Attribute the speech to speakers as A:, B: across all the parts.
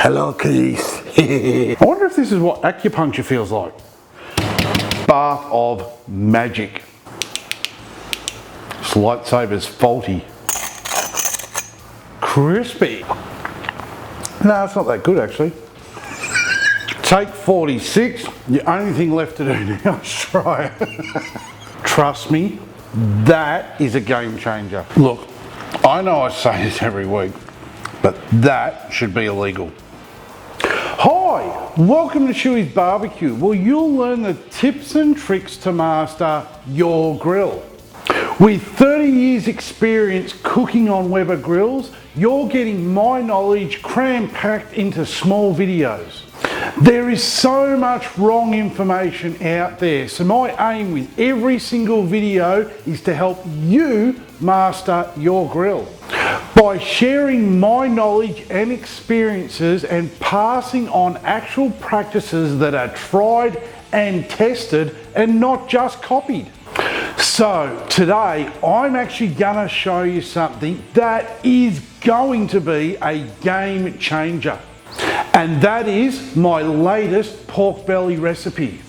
A: Hello, Keith.
B: I wonder if this is what acupuncture feels like. Bath of magic. This lightsaber's faulty. Crispy. No, it's not that good actually. Take 46. The only thing left to do now is try it. Trust me, that is a game changer. Look, I know I say this every week, but that should be illegal. Hi, welcome to Schueys Barbecue, where you'll learn the tips and tricks to master your grill. With 30 years experience cooking on Weber grills, you're getting my knowledge cram-packed into small videos. There is so much wrong information out there, so my aim with every single video is to help you master your grill. By sharing my knowledge and experiences and passing on actual practices that are tried and tested and not just copied. So today I'm actually going to show you something that is going to be a game changer. And that is my latest pork belly recipe.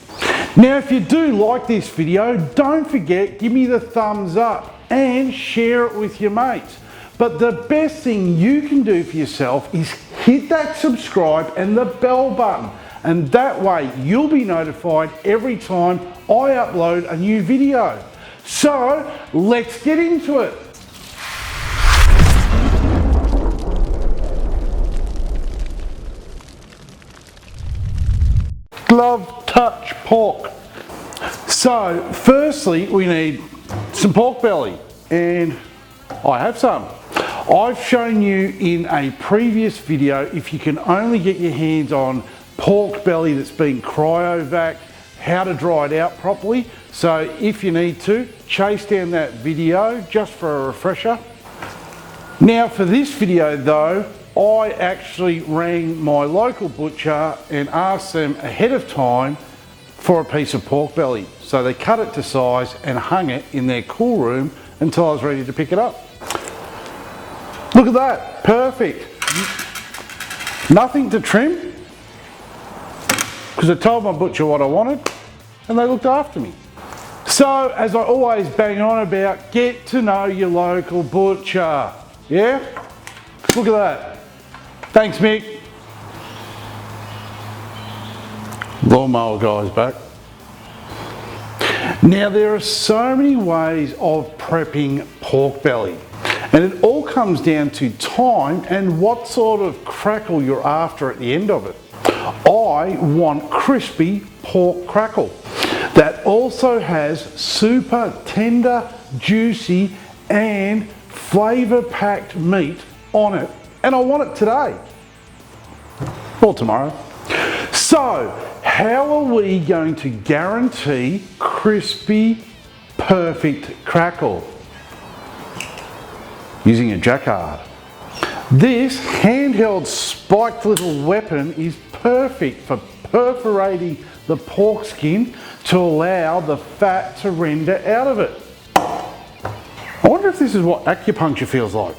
B: Now if you do like this video, don't forget, give me the thumbs up and share it with your mates. But the best thing you can do for yourself is hit that subscribe and the bell button. And that way you'll be notified every time I upload a new video. So let's get into it. Glove touch pork. So firstly we need some pork belly, and I have some. I've shown you in a previous video, if you can only get your hands on pork belly that's been cryovac, how to dry it out properly. So if you need to, chase down that video just for a refresher. Now for this video though, I actually rang my local butcher and asked them ahead of time for a piece of pork belly. So they cut it to size and hung it in their cool room until I was ready to pick it up. Look at that, perfect. Nothing to trim, because I told my butcher what I wanted and they looked after me. So as I always bang on about, get to know your local butcher, yeah? Look at that. Thanks, Mick. Lawnmower guy's back. Now there are so many ways of prepping pork belly, and it all comes down to time and what sort of crackle you're after at the end of it. I want crispy pork crackle that also has super tender, juicy and flavour packed meat on it, and I want it today or tomorrow. So how are we going to guarantee crispy, perfect crackle? Using a jacquard. This handheld spiked little weapon is perfect for perforating the pork skin to allow the fat to render out of it. I wonder if this is what acupuncture feels like.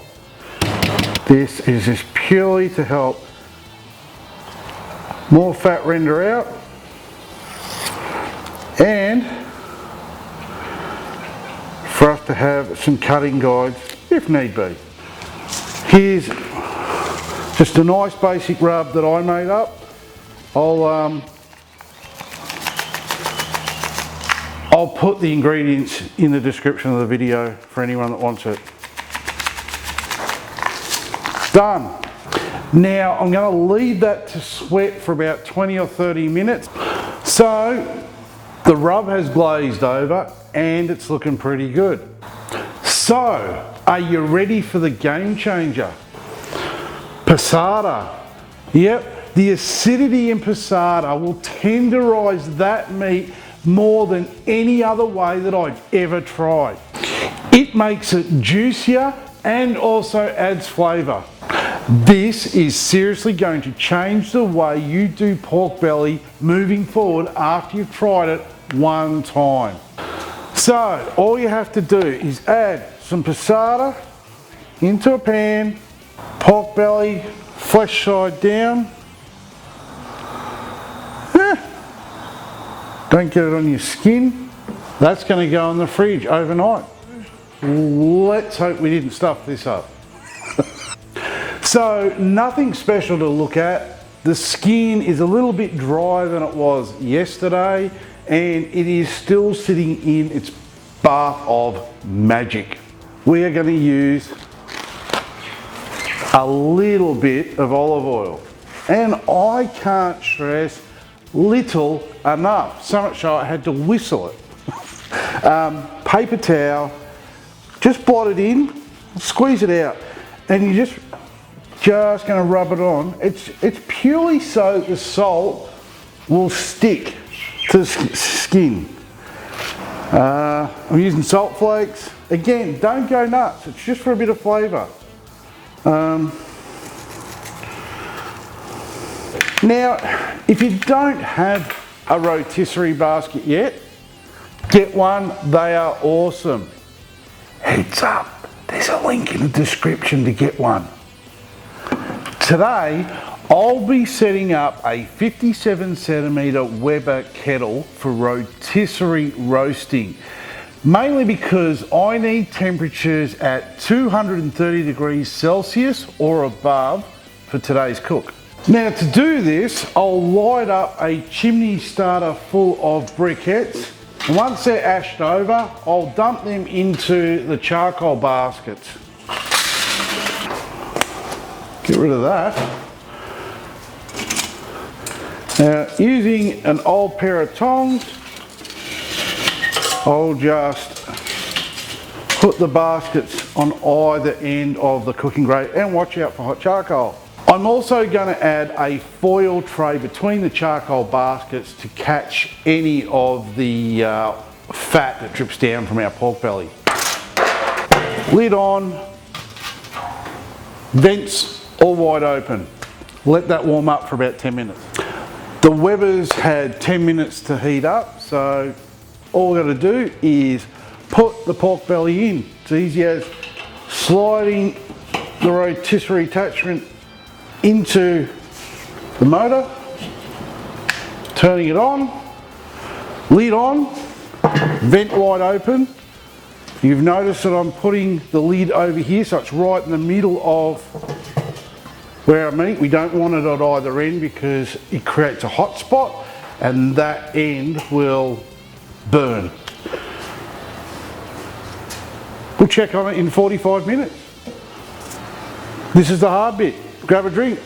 B: This is just purely to help more fat render out and for us to have some cutting guides if need be. Here's just a nice basic rub that I made up. I'll put the ingredients in the description of the video for anyone that wants it. Done. Now I'm going to leave that to sweat for about 20 or 30 minutes. So the rub has glazed over and it's looking pretty good. So are you ready for the game changer? Passata. Yep, the acidity in passata will tenderize that meat more than any other way that I've ever tried. It makes it juicier and also adds flavour. This is seriously going to change the way you do pork belly moving forward after you've tried it one time. So all you have to do is add some passata into a pan, pork belly flesh side down, Don't get it on your skin. That's going to go in the fridge overnight. Let's hope we didn't stuff this up. So nothing special to look at. The skin is a little bit drier than it was yesterday, and it is still sitting in its bath of magic. We are going to use a little bit of olive oil, and I can't stress little enough, so much so I had to whistle it. Paper towel, just blot it in, squeeze it out, and you just going to rub it on. It's purely so the salt will stick to the skin. I'm using salt flakes. Again, don't go nuts, it's just for a bit of flavour. Now, if you don't have a rotisserie basket yet, get one, they are awesome. Heads up, there's a link in the description to get one. Today, I'll be setting up a 57cm Weber Kettle for rotisserie roasting, mainly because I need temperatures at 230 degrees Celsius or above for today's cook. Now to do this, I'll light up a chimney starter full of briquettes. And once they're ashed over, I'll dump them into the charcoal baskets. Get rid of that. Now, using an old pair of tongs, I'll just put the baskets on either end of the cooking grate, and watch out for hot charcoal. I'm also going to add a foil tray between the charcoal baskets to catch any of the fat that drips down from our pork belly. Lid on, vents all wide open. Let that warm up for about 10 minutes. The Weber's had 10 minutes to heat up, so all we're going to do is put the pork belly in. It's easy as sliding the rotisserie attachment into the motor, turning it on, lid on, vent wide open. You've noticed that I'm putting the lid over here, so it's right in the middle of where I meat. We don't want it at either end because it creates a hot spot and that end will burn. We'll check on it in 45 minutes. This is the hard bit. Grab a drink.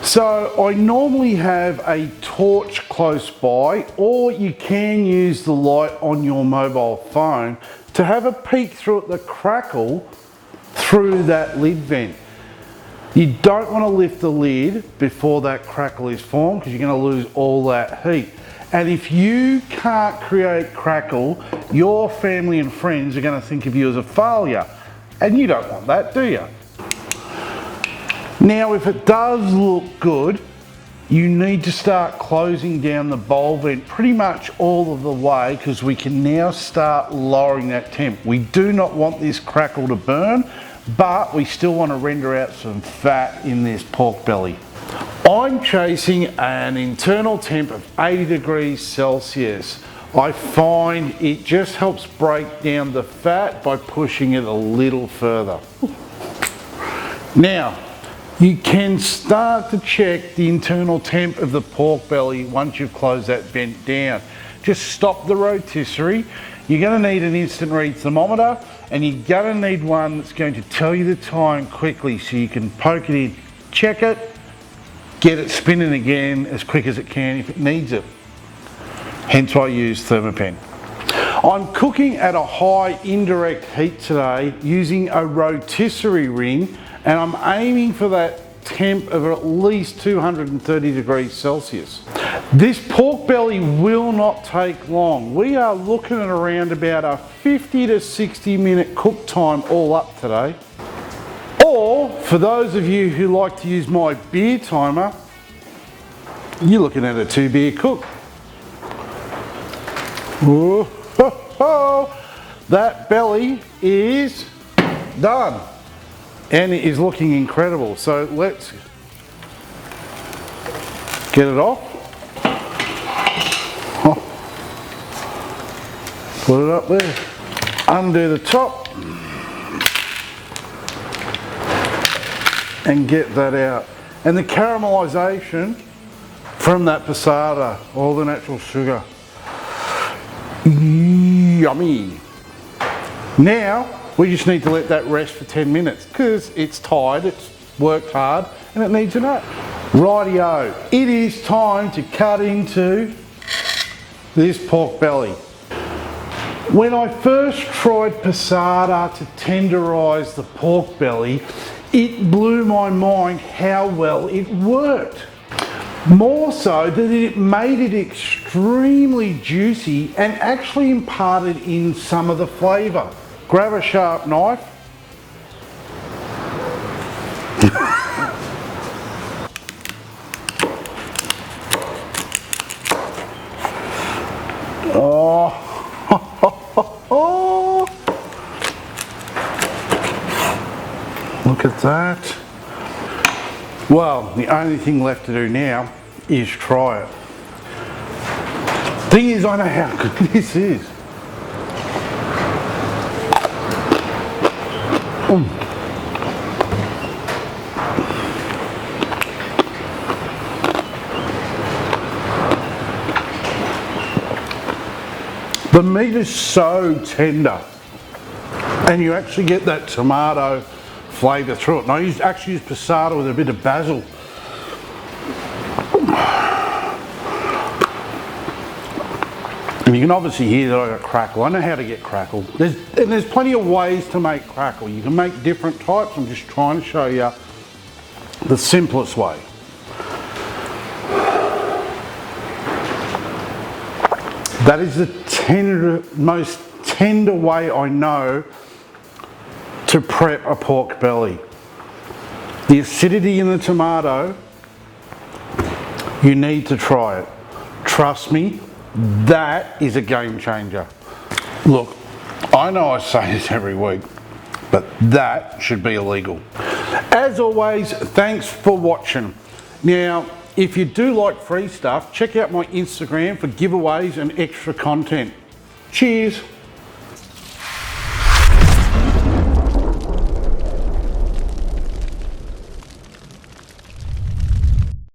B: So I normally have a torch close by, or you can use the light on your mobile phone to have a peek through at the crackle through that lid vent. You don't want to lift the lid before that crackle is formed because you're going to lose all that heat. And if you can't create crackle, your family and friends are going to think of you as a failure. And you don't want that, do you? Now, if it does look good, you need to start closing down the bowl vent pretty much all of the way, because we can now start lowering that temp. We do not want this crackle to burn, but we still want to render out some fat in this pork belly. I'm chasing an internal temp of 80 degrees Celsius. I find it just helps break down the fat by pushing it a little further. Now, you can start to check the internal temp of the pork belly once you've closed that vent down. Just stop the rotisserie. You're going to need an instant read thermometer, and you're going to need one that's going to tell you the time quickly so you can poke it in, check it, get it spinning again as quick as it can if it needs it. Hence why I use Thermopen. I'm cooking at a high indirect heat today using a rotisserie ring, and I'm aiming for that temp of at least 230 degrees Celsius. This pork belly will not take long. We are looking at around about a 50 to 60 minute cook time all up today. Or for those of you who like to use my beer timer, you're looking at a 2 beer cook. Whoa, ho, ho. That belly is done and it is looking incredible. So let's get it off. Put it up there. Undo the top. And get that out. And the caramelisation from that passata, all the natural sugar. Yummy. Now, we just need to let that rest for 10 minutes because it's tired, it's worked hard, and it needs a nap. Rightio, it is time to cut into this pork belly. When I first tried passata to tenderise the pork belly, it blew my mind how well it worked. More so that it made it extremely juicy and actually imparted in some of the flavour. Grab a sharp knife. Oh. Look at that. Well, the only thing left to do now is try it. Thing is, I know how good this is. The meat is so tender, and you actually get that tomato flavour through it. And I actually use passata with a bit of basil. And you can obviously hear that I got crackle. I know how to get crackle. There's plenty of ways to make crackle. You can make different types. I'm just trying to show you the simplest way. That is the most tender way I know to prep a pork belly. The acidity in the tomato, you need to try it. Trust me, that is a game changer. Look, I know I say this every week, but that should be illegal. As always, thanks for watching. Now, if you do like free stuff, check out my Instagram for giveaways and extra content. Cheers.